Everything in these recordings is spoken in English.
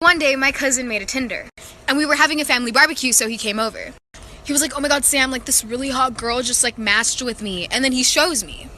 One day, my cousin made a Tinder, and we were having a family barbecue, so he came over. He was like, oh my god, Sam, like this really hot girl just like matched with me, and then he shows me.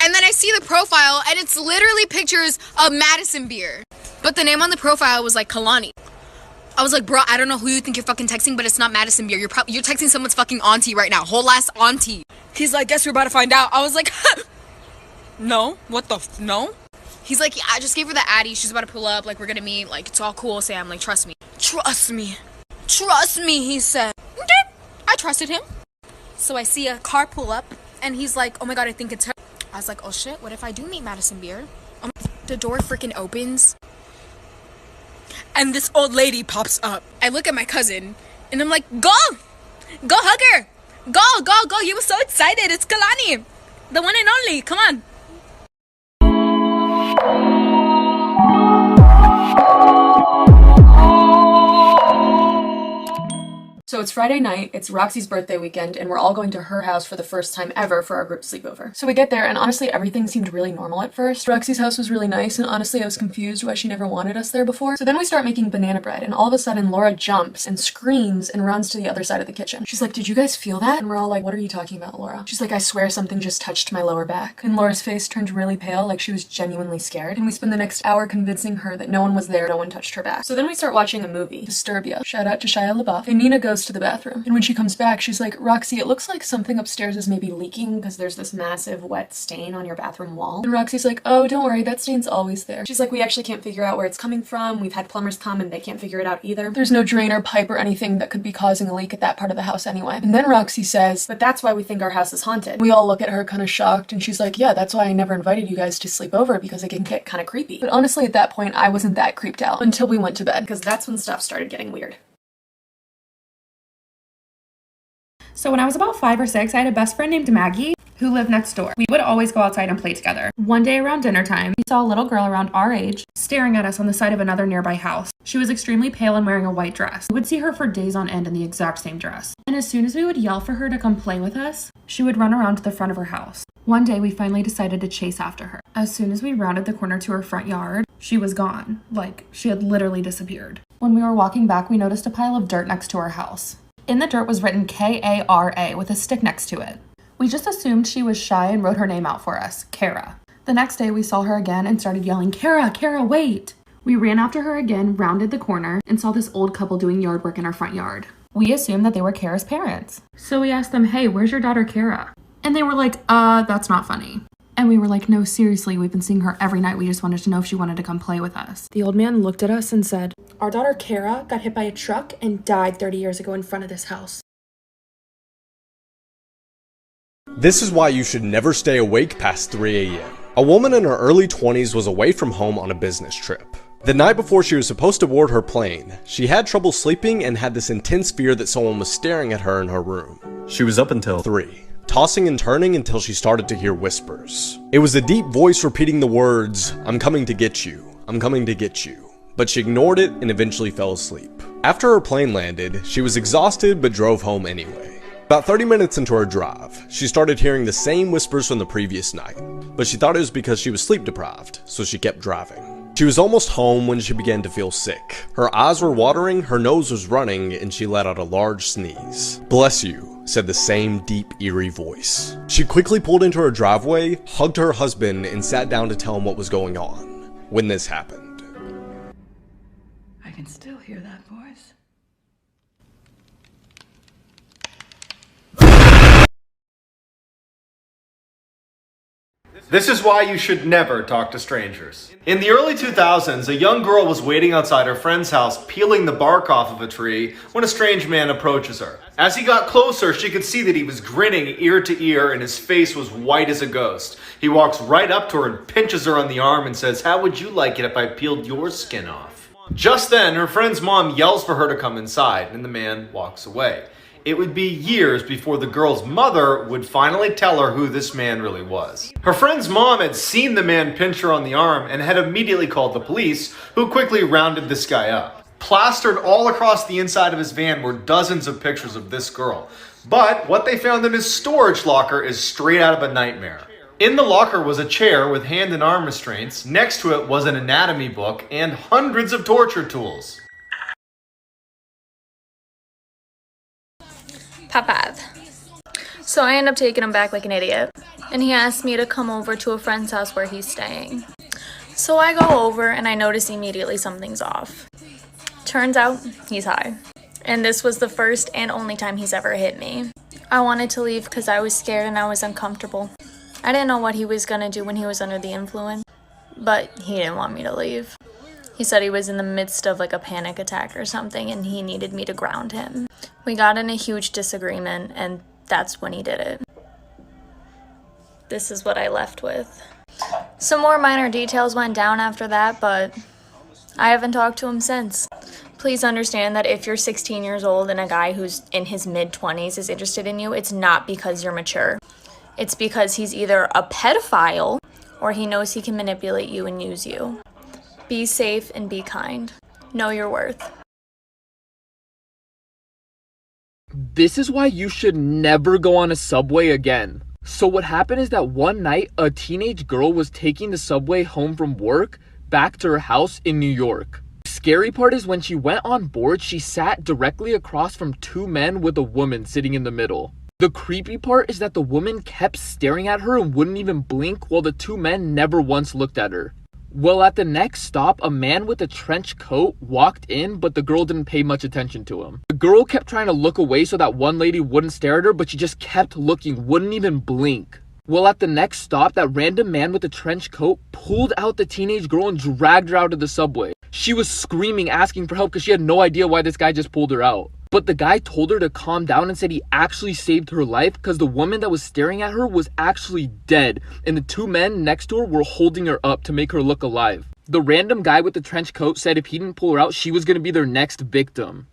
And then I see the profile, and it's literally pictures of Madison Beer. But the name on the profile was like Kalani. I was like, bro, I don't know who you think you're fucking texting, but it's not Madison Beer. You're texting someone's fucking auntie right now. Whole ass auntie. He's like, guess we're about to find out. I was like, no, what the no? He's like, yeah, I just gave her the Addy. She's about to pull up. Like, we're gonna meet. Like, it's all cool, Sam. Like, trust me. Trust me. Trust me, he said. Okay. I trusted him. So I see a car pull up, and he's like, oh my god, I think it's her. I was like, oh shit, what if I do meet Madison Beer? The door freaking opens, and this old lady pops up. I look at my cousin, and I'm like, go hug her. Go. You were so excited. It's Kalani, the one and only. Come on. So it's Friday night, it's Roxy's birthday weekend, and we're all going to her house for the first time ever for our group sleepover. So we get there, and honestly, everything seemed really normal at first. Roxy's house was really nice, and honestly, I was confused why she never wanted us there before. So then we start making banana bread, and all of a sudden, Laura jumps and screams and runs to the other side of the kitchen. She's like, did you guys feel that? And we're all like, what are you talking about, Laura? She's like, I swear something just touched my lower back. And Laura's face turned really pale, like she was genuinely scared. And we spend the next hour convincing her that no one was there, no one touched her back. So then we start watching a movie, Disturbia. Shout out to Shia LaBeouf. And Nina goes to the bathroom. And when she comes back, she's like, Roxy, it looks like something upstairs is maybe leaking because there's this massive wet stain on your bathroom wall. And Roxy's like, oh, don't worry, that stain's always there. She's like, we actually can't figure out where it's coming from. We've had plumbers come and they can't figure it out either. There's no drain or pipe or anything that could be causing a leak at that part of the house anyway. And then Roxy says, but that's why we think our house is haunted. We all look at her kind of shocked, and she's like, yeah, that's why I never invited you guys to sleep over, because it can get kind of creepy. But honestly, at that point, I wasn't that creeped out until we went to bed, because that's when stuff started getting weird. So when I was about 5 or 6, I had a best friend named Maggie who lived next door. We would always go outside and play together. One day around dinner time, we saw a little girl around our age staring at us on the side of another nearby house. She was extremely pale and wearing a white dress. We would see her for days on end in the exact same dress. And as soon as we would yell for her to come play with us, she would run around to the front of her house. One day, we finally decided to chase after her. As soon as we rounded the corner to her front yard, she was gone. Like, she had literally disappeared. When we were walking back, we noticed a pile of dirt next to our house. In the dirt was written K-A-R-A with a stick next to it. We just assumed she was shy and wrote her name out for us, Kara. The next day we saw her again and started yelling, Kara, wait! We ran after her again, rounded the corner, and saw this old couple doing yard work in our front yard. We assumed that they were Kara's parents. So we asked them, hey, where's your daughter Kara? And they were like, that's not funny. And we were like, no, seriously, we've been seeing her every night. We just wanted to know if she wanted to come play with us. The old man looked at us and said, our daughter Kara got hit by a truck and died 30 years ago in front of this house. This is why you should never stay awake past 3 a.m. A woman in her early 20s was away from home on a business trip. The night before she was supposed to board her plane, she had trouble sleeping and had this intense fear that someone was staring at her in her room. She was up until 3. Tossing and turning until she started to hear whispers. It was a deep voice repeating the words, I'm coming to get you, I'm coming to get you. But she ignored it and eventually fell asleep. After her plane landed, she was exhausted but drove home anyway. About 30 minutes into her drive, she started hearing the same whispers from the previous night, but she thought it was because she was sleep deprived, so she kept driving. She was almost home when she began to feel sick. Her eyes were watering, her nose was running, and she let out a large sneeze. Bless you, said the same deep, eerie voice. She quickly pulled into her driveway, hugged her husband, and sat down to tell him what was going on. When this happened. I can still hear that voice. This is why you should never talk to strangers. In the early 2000s, a young girl was waiting outside her friend's house peeling the bark off of a tree when a strange man approaches her. As he got closer, she could see that he was grinning ear to ear and his face was white as a ghost. He walks right up to her and pinches her on the arm and says, how would you like it if I peeled your skin off? Just then, her friend's mom yells for her to come inside and the man walks away. It would be years before the girl's mother would finally tell her who this man really was. Her friend's mom had seen the man pinch her on the arm and had immediately called the police, who quickly rounded this guy up. Plastered all across the inside of his van were dozens of pictures of this girl. But what they found in his storage locker is straight out of a nightmare. In the locker was a chair with hand and arm restraints. Next to it was an anatomy book and hundreds of torture tools. Papav. So I end up taking him back like an idiot. And he asked me to come over to a friend's house where he's staying. So I go over and I notice immediately something's off. Turns out he's high. And this was the first and only time he's ever hit me. I wanted to leave because I was scared and I was uncomfortable. I didn't know what he was gonna do when he was under the influence, but he didn't want me to leave. He said he was in the midst of like a panic attack or something and he needed me to ground him. We got in a huge disagreement and that's when he did it. This is what I left with. Some more minor details went down after that, but I haven't talked to him since. Please understand that if you're 16 years old and a guy who's in his mid-20s is interested in you, it's not because you're mature. It's because he's either a pedophile or he knows he can manipulate you and use you. Be safe and be kind. Know your worth. This is why you should never go on a subway again. So what happened is that one night, a teenage girl was taking the subway home from work back to her house in New York. The scary part is when she went on board, she sat directly across from two men with a woman sitting in the middle. The creepy part is that the woman kept staring at her and wouldn't even blink while the two men never once looked at her. Well, at the next stop, a man with a trench coat walked in, but the girl didn't pay much attention to him. The girl kept trying to look away so that one lady wouldn't stare at her, but she just kept looking, wouldn't even blink. Well, at the next stop, that random man with the trench coat pulled out the teenage girl and dragged her out of the subway. She was screaming, asking for help because she had no idea why this guy just pulled her out. But the guy told her to calm down and said he actually saved her life because the woman that was staring at her was actually dead and the two men next to her were holding her up to make her look alive. The random guy with the trench coat said if he didn't pull her out, she was going to be their next victim.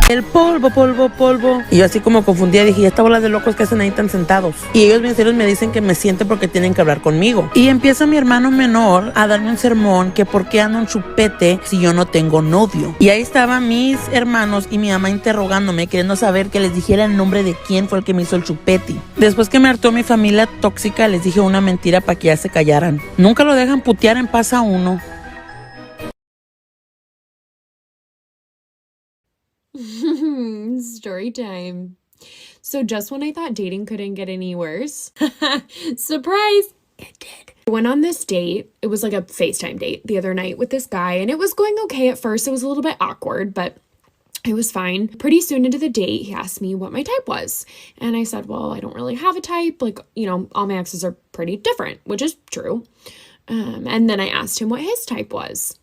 El polvo, polvo, polvo. Y yo así como confundida dije, ¿y esta bola de locos que hacen ahí tan sentados? Y ellos bien serios me dicen que me siente porque tienen que hablar conmigo. Y empieza mi hermano menor a darme un sermón que por qué ando un chupete si yo no tengo novio. Y ahí estaban mis hermanos y mi mamá interrogándome, queriendo saber que les dijera el nombre de quién fue el que me hizo el chupete. Después que me hartó mi familia tóxica, les dije una mentira para que ya se callaran. Nunca lo dejan putear en paz a uno. Story time. So just when I thought dating couldn't get any worse, surprise, it did. I went on this date. It was like a FaceTime date the other night with this guy, and it was going okay at first. It was a little bit awkward, but it was fine. Pretty soon into the date, he asked me what my type was. And I said, well, I don't really have a type. Like, you know, all my exes are pretty different, which is true. And then I asked him what his type was.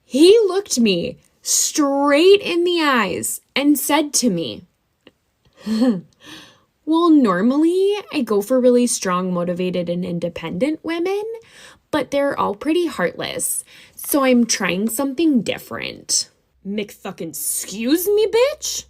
He looked me straight in the eyes and said to me, well, normally I go for really strong, motivated, and independent women, but they're all pretty heartless. So I'm trying something different. Excuse me, bitch?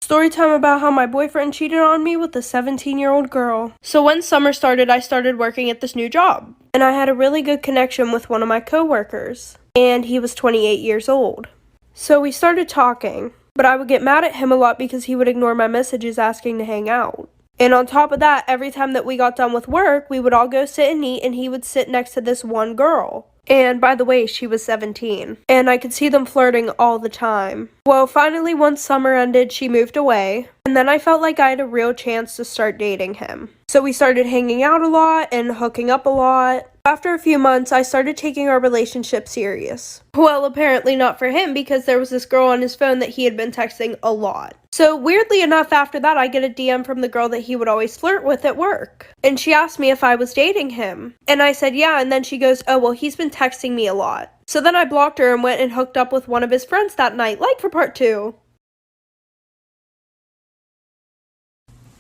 Story time about how my boyfriend cheated on me with a 17-year-old girl. So when summer started, I started working at this new job. And I had a really good connection with one of my coworkers. And he was 28 years old. So we started talking. But I would get mad at him a lot because he would ignore my messages asking to hang out. And on top of that, every time that we got done with work, we would all go sit and eat and he would sit next to this one girl. And by the way, she was 17. And I could see them flirting all the time. Well, finally, once summer ended, she moved away. And then I felt like I had a real chance to start dating him. So we started hanging out a lot and hooking up a lot. After a few months, I started taking our relationship serious. Well, apparently not for him, because there was this girl on his phone that he had been texting a lot. So weirdly enough, after that, I get a DM from the girl that he would always flirt with at work. And she asked me if I was dating him. And I said, yeah, and then she goes, oh, well, he's been texting me a lot. So then I blocked her and went and hooked up with one of his friends that night, like for part 2.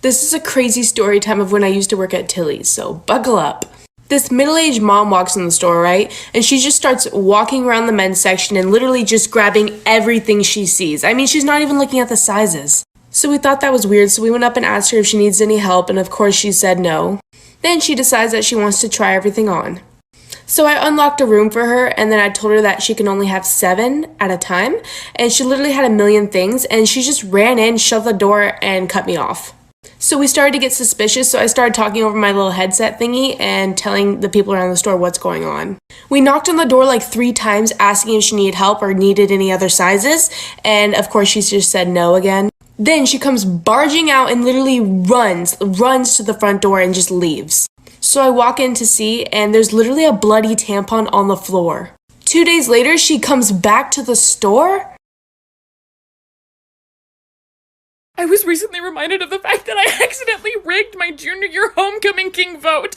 This is a crazy story time of when I used to work at Tilly's, so buckle up. This middle-aged mom walks in the store, right? And she just starts walking around the men's section and literally just grabbing everything she sees. I mean, she's not even looking at the sizes. So we thought that was weird, so we went up and asked her if she needs any help, and of course she said no. Then she decides that she wants to try everything on. So I unlocked a room for her, and then I told her that she can only have 7 at a time, and she literally had a million things, and she just ran in, shut the door, and cut me off. So we started to get suspicious, so I started talking over my little headset thingy and telling the people around the store what's going on. We knocked on the door like 3 times asking if she needed help or needed any other sizes, and of course she just said no again. Then she comes barging out and literally runs to the front door and just leaves. So I walk in to see, and there's literally a bloody tampon on the floor. 2 days later, she comes back to the store. I was recently reminded of the fact that I accidentally rigged my junior year homecoming king vote.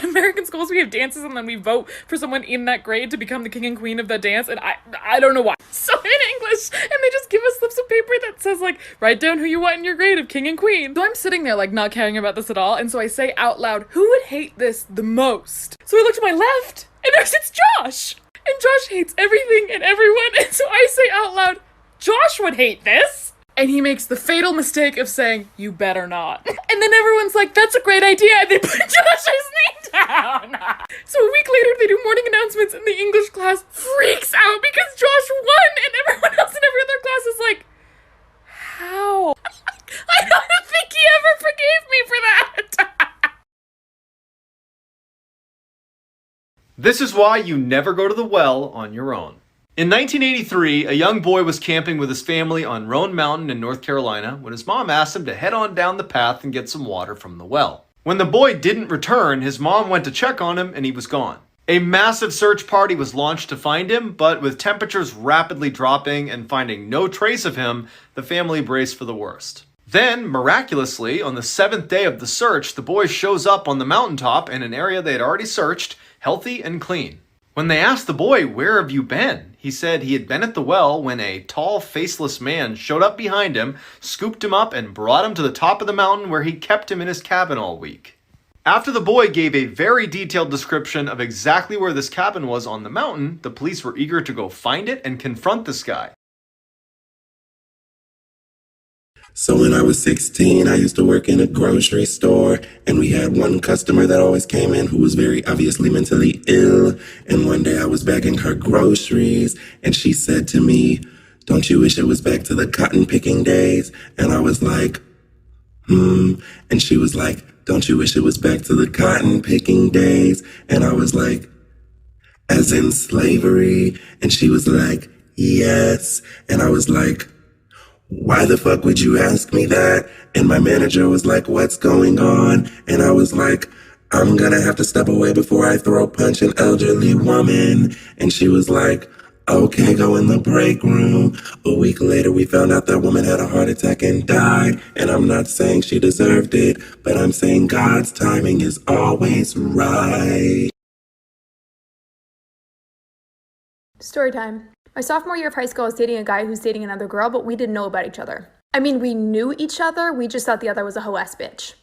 American schools, we have dances and then we vote for someone in that grade to become the king and queen of the dance, and I don't know why. So in English, and they just give us slips of paper that says like, write down who you want in your grade of king and queen. So I'm sitting there like not caring about this at all, and so I say out loud, who would hate this the most? So I look to my left, and there's it's Josh! And Josh hates everything and everyone, and so I say out loud, Josh would hate this! And he makes the fatal mistake of saying, you better not. And then everyone's like, that's a great idea, and they put Josh's name down. So a week later, they do morning announcements, and the English class freaks out because Josh won, and everyone else in every other class is like, how? I don't think he ever forgave me for that. This is why you never go to the well on your own. In 1983, a young boy was camping with his family on Roan Mountain in North Carolina when his mom asked him to head on down the path and get some water from the well. When the boy didn't return, his mom went to check on him and he was gone. A massive search party was launched to find him, but with temperatures rapidly dropping and finding no trace of him, the family braced for the worst. Then, miraculously, on the 7th day of the search, the boy shows up on the mountaintop in an area they had already searched, healthy and clean. When they asked the boy, where have you been? He said he had been at the well when a tall, faceless man showed up behind him, scooped him up, and brought him to the top of the mountain where he kept him in his cabin all week. After the boy gave a very detailed description of exactly where this cabin was on the mountain, the police were eager to go find it and confront this guy. So when I was 16, I used to work in a grocery store, and we had one customer that always came in who was very obviously mentally ill. And one day I was bagging her groceries, and she said to me, "Don't you wish it was back to the cotton picking days?" And I was like, And she was like, "Don't you wish it was back to the cotton picking days?" And I was like, "As in slavery?" And she was like, "Yes." And I was like, "Why the fuck would you ask me that?" And my manager was like, "What's going on?" And I was like, "I'm gonna have to step away before I throw punch an elderly woman." And she was like, "Okay, go in the break room." A week later, we found out that woman had a heart attack and died. And I'm not saying she deserved it, but I'm saying God's timing is always right. Story time. My sophomore year of high school, I was dating a guy who's dating another girl, but we didn't know about each other. I mean, we knew each other, we just thought the other was a hoe-ass bitch.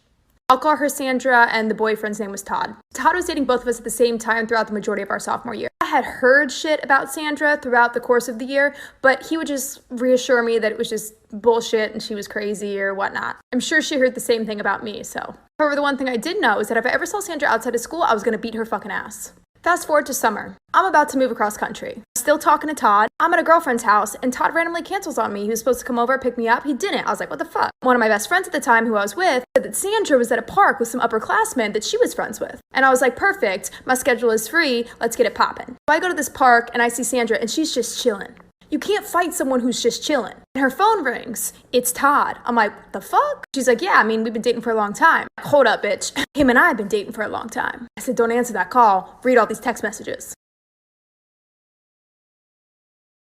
I'll call her Sandra, and the boyfriend's name was Todd. Todd was dating both of us at the same time throughout the majority of our sophomore year. I had heard shit about Sandra throughout the course of the year, but he would just reassure me that it was just bullshit and she was crazy or whatnot. I'm sure she heard the same thing about me, so. However, the one thing I did know is that if I ever saw Sandra outside of school, I was gonna beat her fucking ass. Fast forward to summer. I'm about to move across country. Still talking to Todd. I'm at a girlfriend's house, and Todd randomly cancels on me. He was supposed to come over, pick me up. He didn't. I was like, what the fuck? One of my best friends at the time who I was with said that Sandra was at a park with some upperclassmen that she was friends with. And I was like, perfect. My schedule is free. Let's get it poppin'. So I go to this park, and I see Sandra, and she's just chilling. You can't fight someone who's just chilling. And her phone rings. It's Todd. I'm like, what the fuck? She's like, yeah, I mean, we've been dating for a long time. Hold up, bitch. Him and I have been dating for a long time. I said, don't answer that call. Read all these text messages.